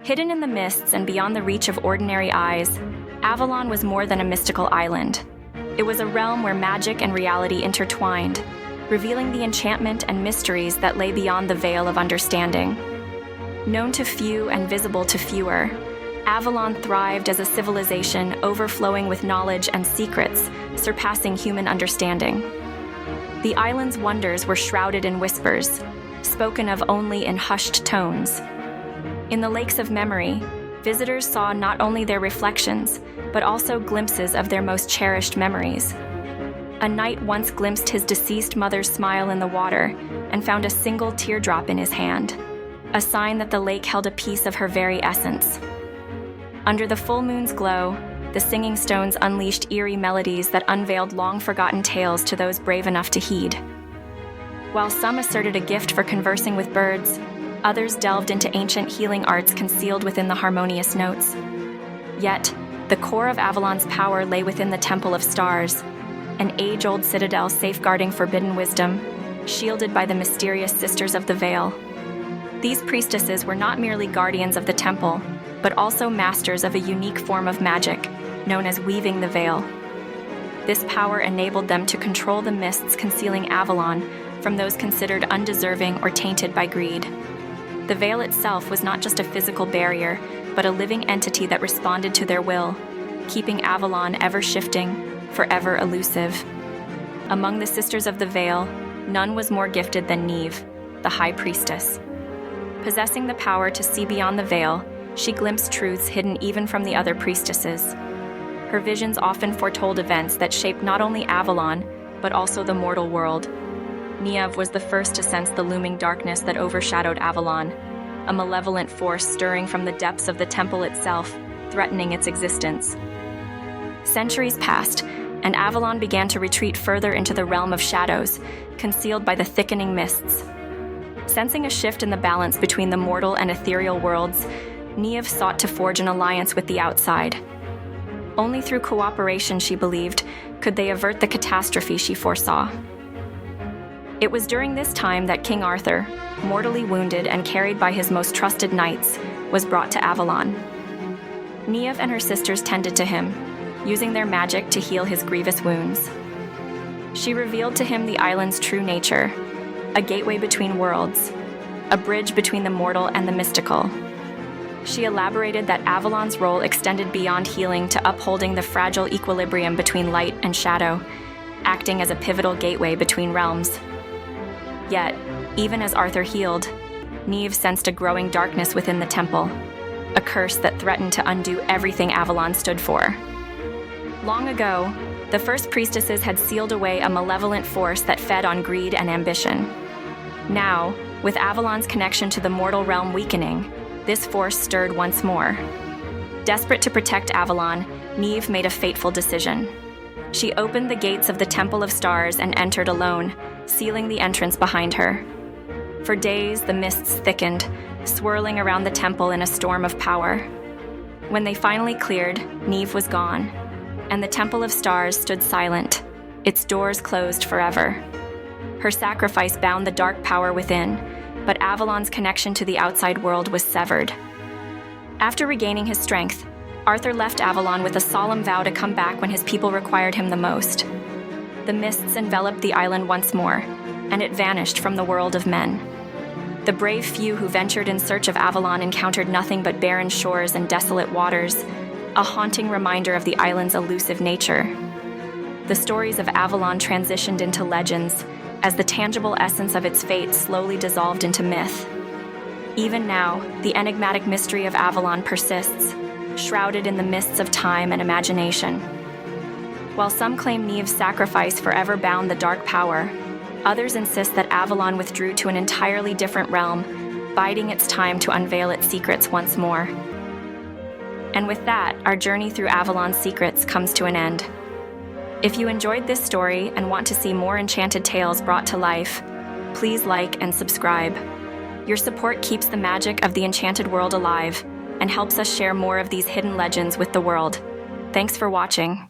Hidden in the mists and beyond the reach of ordinary eyes, Avalon was more than a mystical island. It was a realm where magic and reality intertwined, revealing the enchantment and mysteries that lay beyond the veil of understanding. Known to few and visible to fewer, Avalon thrived as a civilization overflowing with knowledge and secrets, surpassing human understanding. The island's wonders were shrouded in whispers, spoken of only in hushed tones. In the lakes of memory, visitors saw not only their reflections, but also glimpses of their most cherished memories. A knight once glimpsed his deceased mother's smile in the water and found a single teardrop in his hand, a sign that the lake held a piece of her very essence. Under the full moon's glow, the singing stones unleashed eerie melodies that unveiled long-forgotten tales to those brave enough to heed. While some asserted a gift for conversing with birds, others delved into ancient healing arts concealed within the harmonious notes. Yet, the core of Avalon's power lay within the Temple of Stars, an age-old citadel safeguarding forbidden wisdom, shielded by the mysterious Sisters of the Veil. These priestesses were not merely guardians of the temple, but also masters of a unique form of magic, known as weaving the veil. This power enabled them to control the mists concealing Avalon from those considered undeserving or tainted by greed. The veil itself was not just a physical barrier, but a living entity that responded to their will, keeping Avalon ever-shifting, forever elusive. Among the Sisters of the Veil, none was more gifted than Neve, the High Priestess. Possessing the power to see beyond the veil, she glimpsed truths hidden even from the other priestesses. Her visions often foretold events that shaped not only Avalon, but also the mortal world. Neve was the first to sense the looming darkness that overshadowed Avalon, a malevolent force stirring from the depths of the temple itself, threatening its existence. Centuries passed, and Avalon began to retreat further into the realm of shadows, concealed by the thickening mists. Sensing a shift in the balance between the mortal and ethereal worlds, Neve sought to forge an alliance with the outside. Only through cooperation, she believed, could they avert the catastrophe she foresaw. It was during this time that King Arthur, mortally wounded and carried by his most trusted knights, was brought to Avalon. Neve and her sisters tended to him, using their magic to heal his grievous wounds. She revealed to him the island's true nature, a gateway between worlds, a bridge between the mortal and the mystical. She elaborated that Avalon's role extended beyond healing to upholding the fragile equilibrium between light and shadow, acting as a pivotal gateway between realms. Yet, even as Arthur healed, Neve sensed a growing darkness within the temple, a curse that threatened to undo everything Avalon stood for. Long ago, the first priestesses had sealed away a malevolent force that fed on greed and ambition. Now, with Avalon's connection to the mortal realm weakening, this force stirred once more. Desperate to protect Avalon, Neve made a fateful decision. She opened the gates of the Temple of Stars and entered alone, sealing the entrance behind her. For days, the mists thickened, swirling around the temple in a storm of power. When they finally cleared, Neve was gone, and the Temple of Stars stood silent, its doors closed forever. Her sacrifice bound the dark power within, but Avalon's connection to the outside world was severed. After regaining his strength, Arthur left Avalon with a solemn vow to come back when his people required him the most. The mists enveloped the island once more, and it vanished from the world of men. The brave few who ventured in search of Avalon encountered nothing but barren shores and desolate waters, a haunting reminder of the island's elusive nature. The stories of Avalon transitioned into legends, as the tangible essence of its fate slowly dissolved into myth. Even now, the enigmatic mystery of Avalon persists, shrouded in the mists of time and imagination. While some claim Neve's sacrifice forever bound the dark power, others insist that Avalon withdrew to an entirely different realm, biding its time to unveil its secrets once more. And with that, our journey through Avalon's secrets comes to an end. If you enjoyed this story and want to see more enchanted tales brought to life, please like and subscribe. Your support keeps the magic of the enchanted world alive and helps us share more of these hidden legends with the world. Thanks for watching.